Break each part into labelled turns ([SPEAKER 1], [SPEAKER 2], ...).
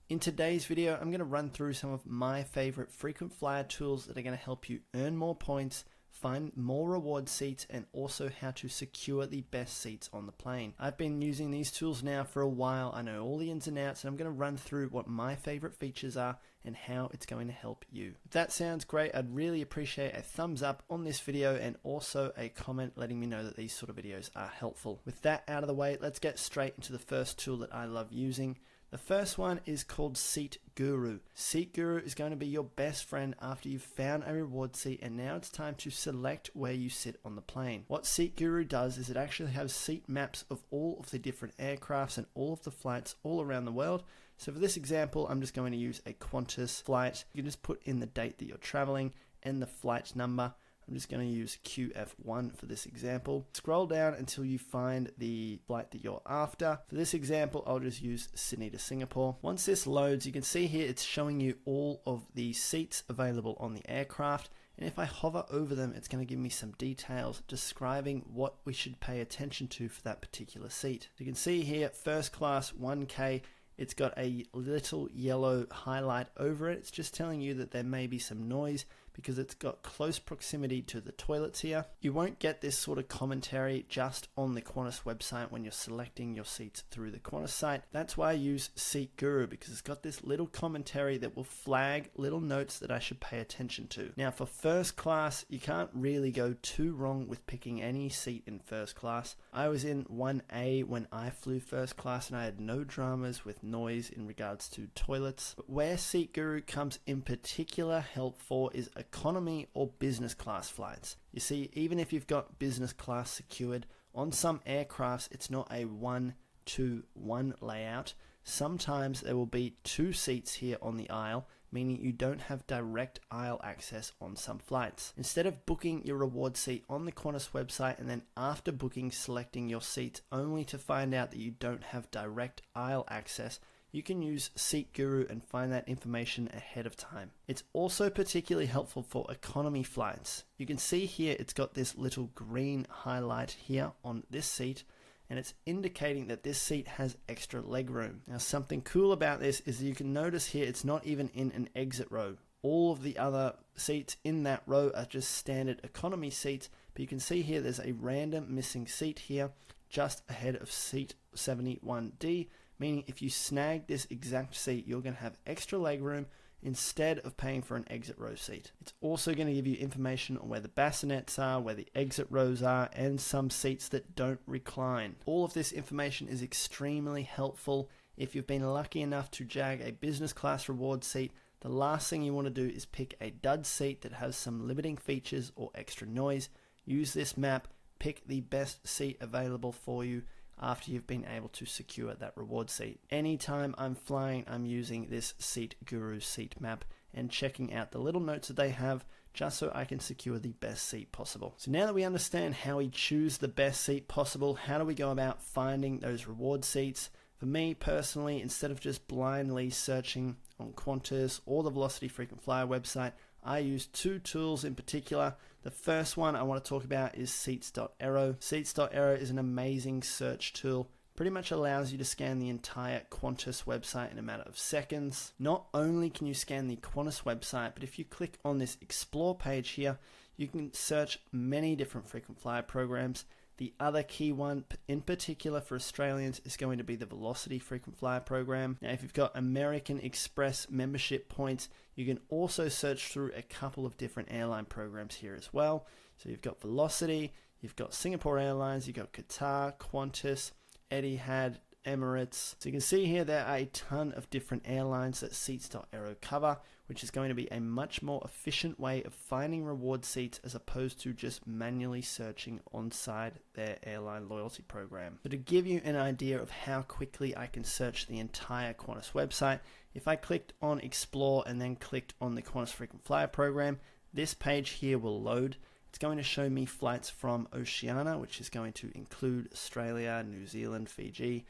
[SPEAKER 1] In today's video, I'm going to run through some of my favorite frequent flyer tools that are going to help you earn more points, find more reward seats, and also how to secure the best seats on the plane. I've been using these tools now for a while. I know all the ins and outs, and I'm going to run through what my favorite features are and how it's going to help you. If that sounds great, I'd really appreciate a thumbs up on this video and also a comment letting me know that these sort of videos are helpful. With that out of the way, let's get straight into the first tool that I love using. The first one is called SeatGuru. SeatGuru is going to be your best friend after you've found a reward seat, and now it's time to select where you sit on the plane. What SeatGuru does is it actually has seat maps of all of the different aircrafts and all of the flights all around the world. So for this example, I'm just going to use a Qantas flight. You can just put in the date that you're traveling and the flight number. I'm just going to use QF1 for this example. Scroll down until you find the flight that you're after. For this example, I'll just use Sydney to Singapore. Once this loads, you can see here it's showing you all of the seats available on the aircraft. And if I hover over them, it's going to give me some details describing what we should pay attention to for that particular seat. You can see here, first class 1K. It's got a little yellow highlight over it. It's just telling you that there may be some noise because it's got close proximity to the toilets here. You won't get this sort of commentary just on the Qantas website when you're selecting your seats through the Qantas site. That's why I use SeatGuru, because it's got this little commentary that will flag little notes that I should pay attention to. Now for first class, you can't really go too wrong with picking any seat in first class. I was in 1A when I flew first class and I had no dramas with noise in regards to toilets. But where SeatGuru comes in particular help for is economy or business class flights. You see, even if you've got business class secured, on some aircrafts it's not a 1-2-1 layout. Sometimes there will be two seats here on the aisle, meaning you don't have direct aisle access on some flights. Instead of booking your reward seat on the Qantas website and then after booking selecting your seats only to find out that you don't have direct aisle access, you can use SeatGuru and find that information ahead of time. It's also particularly helpful for economy flights. You can see here it's got this little green highlight here on this seat, and it's indicating that this seat has extra legroom. Now something cool about this is you can notice here it's not even in an exit row. All of the other seats in that row are just standard economy seats, but you can see here there's a random missing seat here just ahead of seat 71D, meaning if you snag this exact seat, you're going to have extra legroom instead of paying for an exit row seat. It's also going to give you information on where the bassinets are, where the exit rows are, and some seats that don't recline. All of this information is extremely helpful. If you've been lucky enough to jag a business class reward seat, the last thing you want to do is pick a dud seat that has some limiting features or extra noise. Use this map, pick the best seat available for you after you've been able to secure that reward seat. Anytime I'm flying, I'm using this SeatGuru seat map and checking out the little notes that they have just so I can secure the best seat possible. So now that we understand how we choose the best seat possible, how do we go about finding those reward seats? For me personally, instead of just blindly searching on Qantas or the Velocity Frequent Flyer website, I use two tools in particular. The first one I want to talk about is Seats.aero. Seats.aero is an amazing search tool. Pretty much allows you to scan the entire Qantas website in a matter of seconds. Not only can you scan the Qantas website, but if you click on this Explore page here, you can search many different frequent flyer programs. The other key one in particular for Australians is going to be the Velocity Frequent Flyer program. Now, if you've got American Express membership points, you can also search through a couple of different airline programs here as well. So you've got Velocity, you've got Singapore Airlines, you've got Qatar, Qantas, Etihad, Emirates. So you can see here there are a ton of different airlines that Seats.aero cover, which is going to be a much more efficient way of finding reward seats as opposed to just manually searching on-site their airline loyalty program. So to give you an idea of how quickly I can search the entire Qantas website, if I clicked on Explore and then clicked on the Qantas Frequent Flyer program, this page here will load. It's going to show me flights from Oceania, which is going to include Australia, New Zealand, Fiji,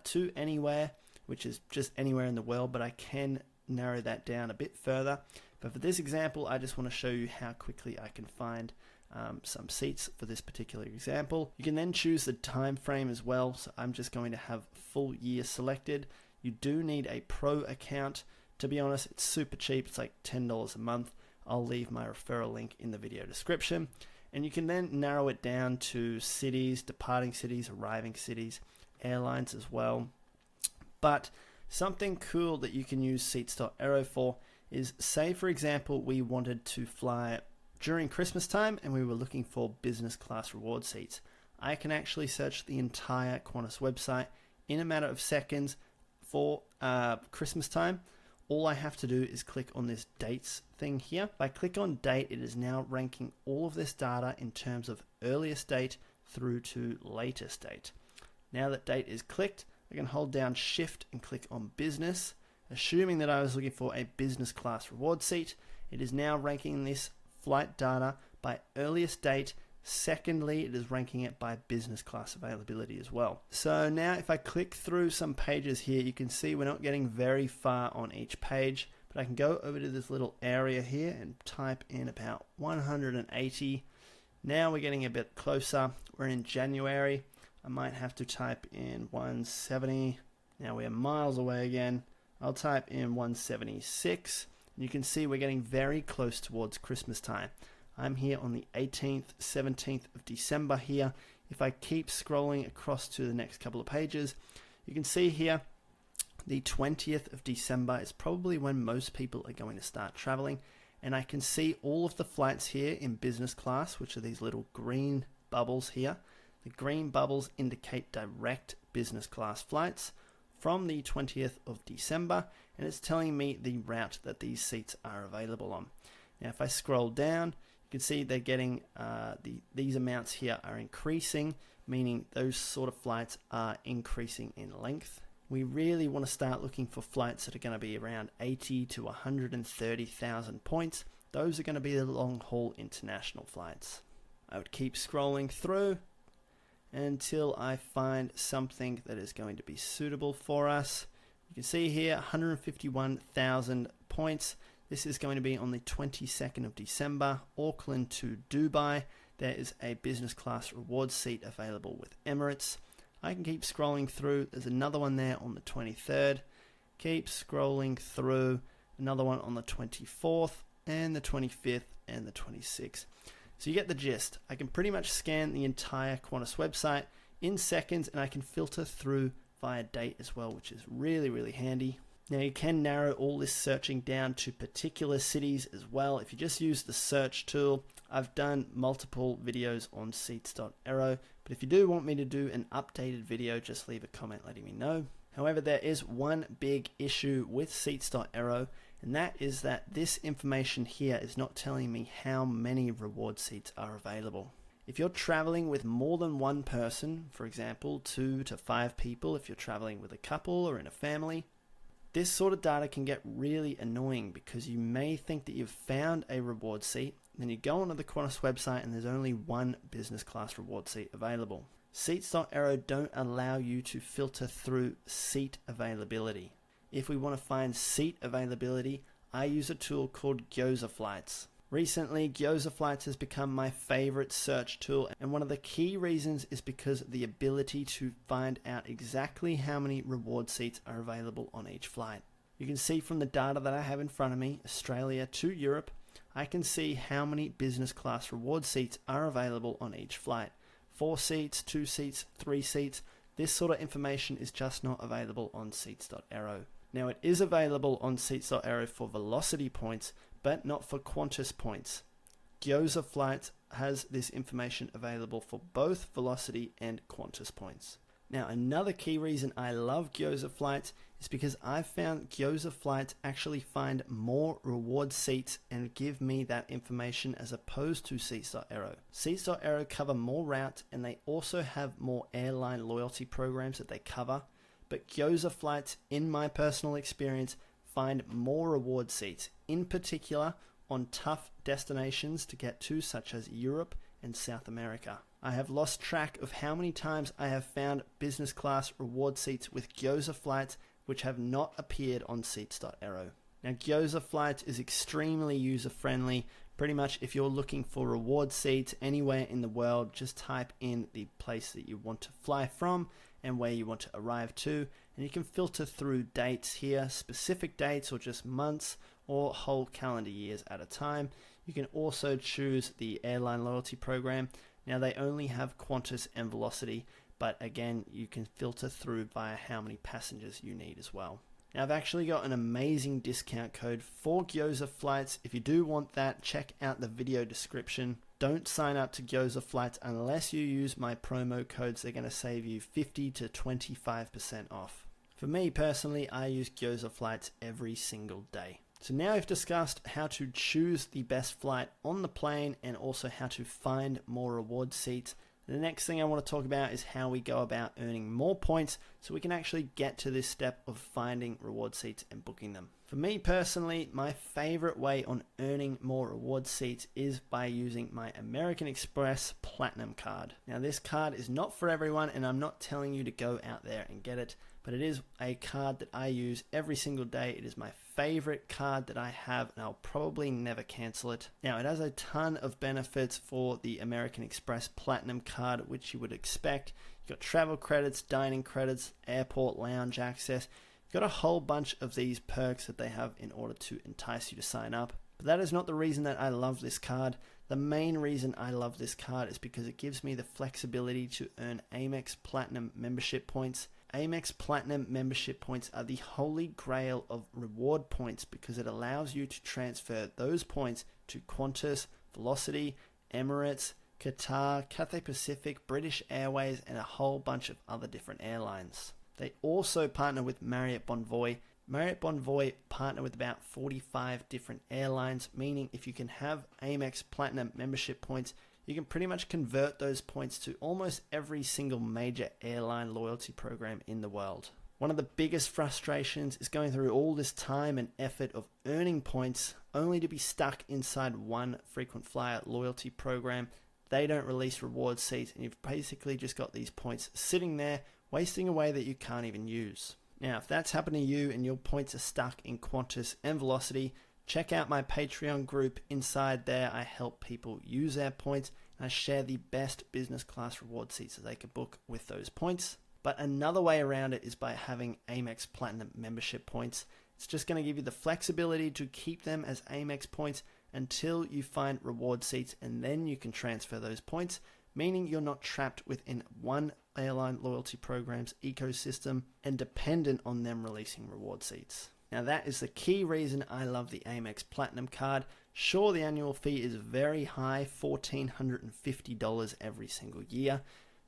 [SPEAKER 1] to anywhere, which is just anywhere in the world, but I can narrow that down a bit further. But for this example, I just want to show you how quickly I can find some seats for this particular example. You can then choose the time frame as well. So I'm just going to have full year selected. You do need a pro account. To be honest, it's super cheap. It's like $10 a month. I'll leave my referral link in the video description. And you can then narrow it down to cities, departing cities, arriving cities, airlines as well. But something cool that you can use Seats.aero for is, say for example, we wanted to fly during Christmas time and we were looking for business class reward seats. I can actually search the entire Qantas website in a matter of seconds for Christmas time. All I have to do is click on this dates thing here. If I click on date, it is now ranking all of this data in terms of earliest date through to latest date. Now that date is clicked, I can hold down shift and click on business. Assuming that I was looking for a business class reward seat, it is now ranking this flight data by earliest date. Secondly, it is ranking it by business class availability as well. So now if I click through some pages here, you can see we're not getting very far on each page, but I can go over to this little area here and type in about 180. Now we're getting a bit closer. We're in January. I might have to type in 170. Now we're miles away again. I'll type in 176. You can see we're getting very close towards Christmas time. I'm here on the 18th, 17th of December here. If I keep scrolling across to the next couple of pages, you can see here the 20th of December is probably when most people are going to start traveling. And I can see all of the flights here in business class, which are these little green bubbles here. The green bubbles indicate direct business class flights from the 20th of December, and it's telling me the route that these seats are available on. Now, if I scroll down, you can see they're getting these amounts here are increasing, meaning those sort of flights are increasing in length. We really want to start looking for flights that are going to be around 80 to 130,000 points. Those are going to be the long-haul international flights. I would keep scrolling through until I find something that is going to be suitable for us. You can see here 151,000 points. This is going to be on the 22nd of December, Auckland to Dubai. There is a business class reward seat available with Emirates. I can keep scrolling through. There's another one there on the 23rd. Keep scrolling through. Another one on the 24th and the 25th and the 26th. So you get the gist. I can pretty much scan the entire Qantas website in seconds, and I can filter through via date as well, which is really, really handy. Now you can narrow all this searching down to particular cities as well. If you just use the search tool, I've done multiple videos on Seats.aero, but if you do want me to do an updated video, just leave a comment letting me know. However, there is one big issue with Seats.aero, and that is that this information here is not telling me how many reward seats are available. If you're traveling with more than one person, for example, 2 to 5 people, if you're traveling with a couple or in a family, this sort of data can get really annoying because you may think that you've found a reward seat, then you go onto the Qantas website and there's only one business class reward seat available. Seats.aero don't allow you to filter through seat availability. If we want to find seat availability, I use a tool called Gyoza Flights. Recently, Gyoza Flights has become my favorite search tool, and one of the key reasons is because of the ability to find out exactly how many reward seats are available on each flight. You can see from the data that I have in front of me, Australia to Europe, I can see how many business class reward seats are available on each flight. 4 seats, 2 seats, 3 seats. This sort of information is just not available on Seats.aero. Now it is available on Seats.aero for velocity points, but not for Qantas points. Gyoza Flights has this information available for both velocity and Qantas points. Now another key reason I love Gyoza Flights is because I've found Gyoza Flights actually find more reward seats and give me that information as opposed to Seats.aero. Seats.aero cover more routes and they also have more airline loyalty programs that they cover, but Gyoza Flights, in my personal experience, find more reward seats, in particular on tough destinations to get to, such as Europe and South America. I have lost track of how many times I have found business class reward seats with Gyoza Flights which have not appeared on Seats.aero. Now Gyoza Flights is extremely user friendly. Pretty much if you're looking for reward seats anywhere in the world, just type in the place that you want to fly from and where you want to arrive to, and you can filter through dates here, specific dates or just months or whole calendar years at a time. You can also choose the airline loyalty program. Now they only have Qantas and Velocity, but again, you can filter through via how many passengers you need as well. Now I've actually got an amazing discount code for Gyoza flights. If you do want that, check out the video description. Don't sign up to Gyoza flights unless you use my promo codes. They're going to save you 50 to 25% off. For me personally, I use Gyoza flights every single day. So now we've discussed how to choose the best flight on the plane and also how to find more reward seats. The next thing I want to talk about is how we go about earning more points so we can actually get to this step of finding reward seats and booking them. For me personally, my favorite way on earning more reward seats is by using my American Express Platinum card. Now this card is not for everyone, and I'm not telling you to go out there and get it, but it is a card that I use every single day. It is my favorite card that I have, and I'll probably never cancel it. Now, it has a ton of benefits for the American Express Platinum card, which you would expect. You've got travel credits, dining credits, airport lounge access. You've got a whole bunch of these perks that they have in order to entice you to sign up. But that is not the reason that I love this card. The main reason I love this card is because it gives me the flexibility to earn Amex Platinum membership points. Amex Platinum membership points are the holy grail of reward points because it allows you to transfer those points to Qantas, Velocity, Emirates, Qatar, Cathay Pacific, British Airways, and a whole bunch of other different airlines. They also partner with Marriott Bonvoy. Marriott Bonvoy partner with about 45 different airlines, meaning if you can have Amex Platinum membership points, you can pretty much convert those points to almost every single major airline loyalty program in the world. One of the biggest frustrations is going through all this time and effort of earning points only to be stuck inside one frequent flyer loyalty program. They don't release reward seats, and you've basically just got these points sitting there wasting away that you can't even use. Now, if that's happened to you and your points are stuck in Qantas and Velocity, check out my Patreon group. Inside there, I help people use their points, and I share the best business class reward seats that they can book with those points. But another way around it is by having Amex Platinum membership points. It's just going to give you the flexibility to keep them as Amex points until you find reward seats, and then you can transfer those points, meaning you're not trapped within one airline loyalty program's ecosystem and dependent on them releasing reward seats. Now that is the key reason I love the Amex Platinum card. Sure, the annual fee is very high, $1,450 every single year.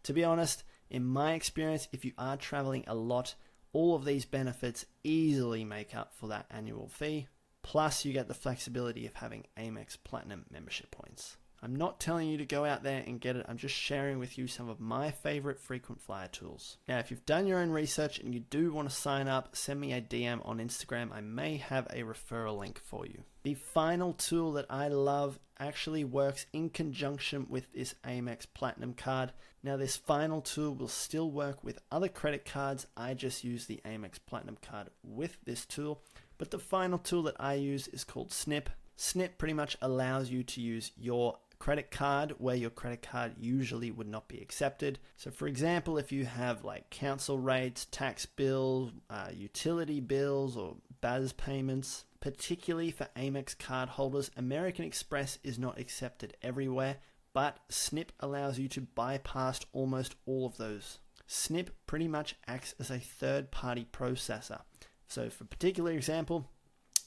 [SPEAKER 1] To be honest, in my experience, if you are traveling a lot, all of these benefits easily make up for that annual fee. Plus, you get the flexibility of having Amex Platinum membership points. I'm not telling you to go out there and get it. I'm just sharing with you some of my favorite frequent flyer tools. Now, if you've done your own research and you do want to sign up, send me a DM on Instagram. I may have a referral link for you. The final tool that I love actually works in conjunction with this Amex Platinum card. Now, this final tool will still work with other credit cards. I just use the Amex Platinum card with this tool. But the final tool that I use is called Sniip. Sniip pretty much allows you to use your credit card where your credit card usually would not be accepted. So for example, if you have like council rates, tax bills, utility bills, or BAS payments, particularly for Amex card holders, American Express is not accepted everywhere, but Sniip allows you to bypass almost all of those. Sniip pretty much acts as a third-party processor. So for a particular example,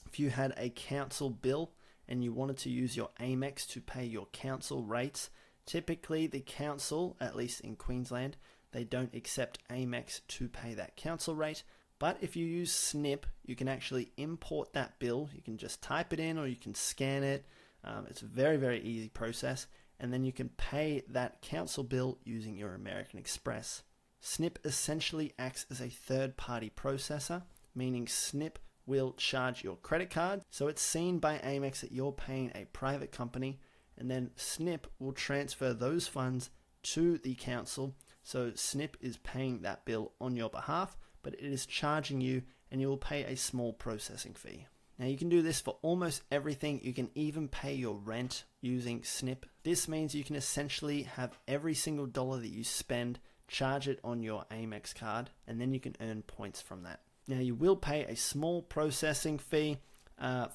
[SPEAKER 1] if you had a council bill and you wanted to use your Amex to pay your council rates, typically the council, at least in Queensland, they don't accept Amex to pay that council rate. But if you use Sniip, you can actually import that bill. You can just type it in or you can scan it. It's a very, very easy process. And then you can pay that council bill using your American Express. Sniip essentially acts as a third-party processor, meaning Sniip will charge your credit card. So it's seen by Amex that you're paying a private company, and then Sniip will transfer those funds to the council. So Sniip is paying that bill on your behalf, but it is charging you, and you will pay a small processing fee. Now you can do this for almost everything. You can even pay your rent using Sniip. This means you can essentially have every single dollar that you spend charge it on your Amex card, and then you can earn points from that. Now you will pay a small processing fee.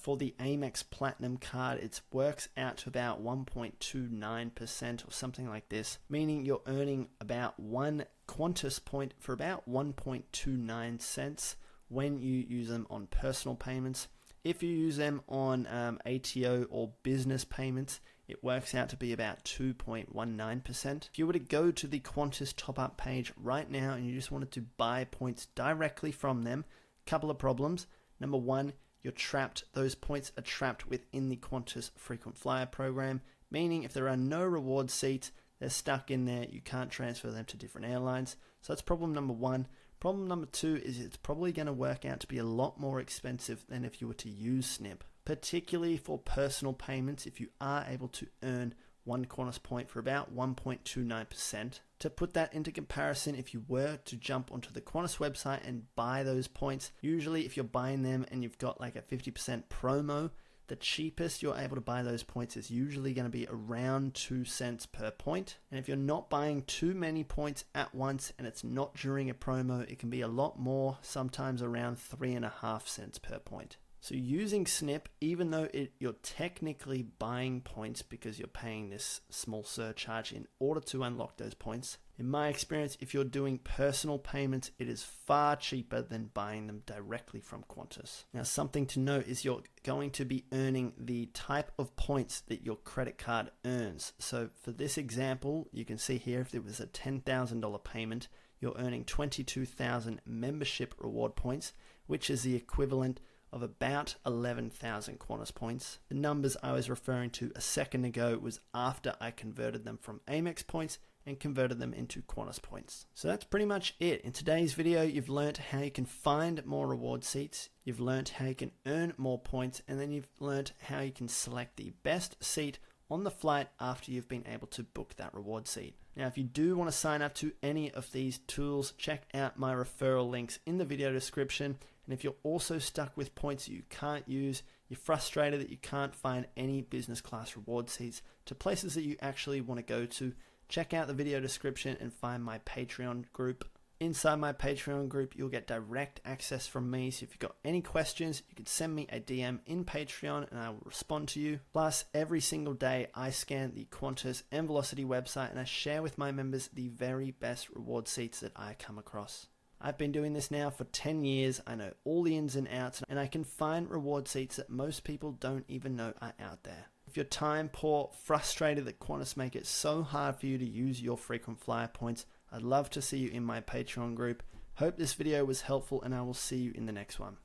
[SPEAKER 1] For the Amex Platinum card, it works out to about 1.29% or something like this, meaning you're earning about 1 Qantas point for about 1.29 cents when you use them on personal payments. If you use them on ATO or business payments, it works out to be about 2.19%. If you were to go to the Qantas top-up page right now and you just wanted to buy points directly from them, a couple of problems. Number one, you're trapped. Those points are trapped within the Qantas frequent flyer program, meaning if there are no reward seats, they're stuck in there. You can't transfer them to different airlines. So that's problem number one. Problem number two is it's probably going to work out to be a lot more expensive than if you were to use Sniip, particularly for personal payments. If you are able to earn 1 Qantas point for about 1.29%. To put that into comparison, if you were to jump onto the Qantas website and buy those points, usually if you're buying them and you've got like a 50% promo, the cheapest you're able to buy those points is usually going to be around 2 cents per point. And if you're not buying too many points at once and it's not during a promo, it can be a lot more, sometimes around 3.5 cents per point. So using Sniip, even though you're technically buying points because you're paying this small surcharge in order to unlock those points, in my experience, if you're doing personal payments, it is far cheaper than buying them directly from Qantas. Now, something to note is you're going to be earning the type of points that your credit card earns. So for this example, you can see here if it was a $10,000 payment, you're earning 22,000 membership reward points, which is the equivalent of about 11,000 Qantas points. The numbers I was referring to a second ago was after I converted them from Amex points and converted them into Qantas points. So that's pretty much it. In today's video, you've learned how you can find more reward seats, you've learned how you can earn more points, and then you've learned how you can select the best seat on the flight after you've been able to book that reward seat. Now, if you do want to sign up to any of these tools, check out my referral links in the video description. And if you're also stuck with points that you can't use, you're frustrated that you can't find any business class reward seats to places that you actually want to go to, check out the video description and find my Patreon group. Inside my Patreon group, you'll get direct access from me. So if you've got any questions, you can send me a DM in Patreon and I will respond to you. Plus, every single day, I scan the Qantas and Velocity website and I share with my members the very best reward seats that I come across. I've been doing this now for 10 years. I know all the ins and outs, and I can find reward seats that most people don't even know are out there. If you're time poor, frustrated that Qantas make it so hard for you to use your frequent flyer points, I'd love to see you in my Patreon group. Hope this video was helpful, and I will see you in the next one.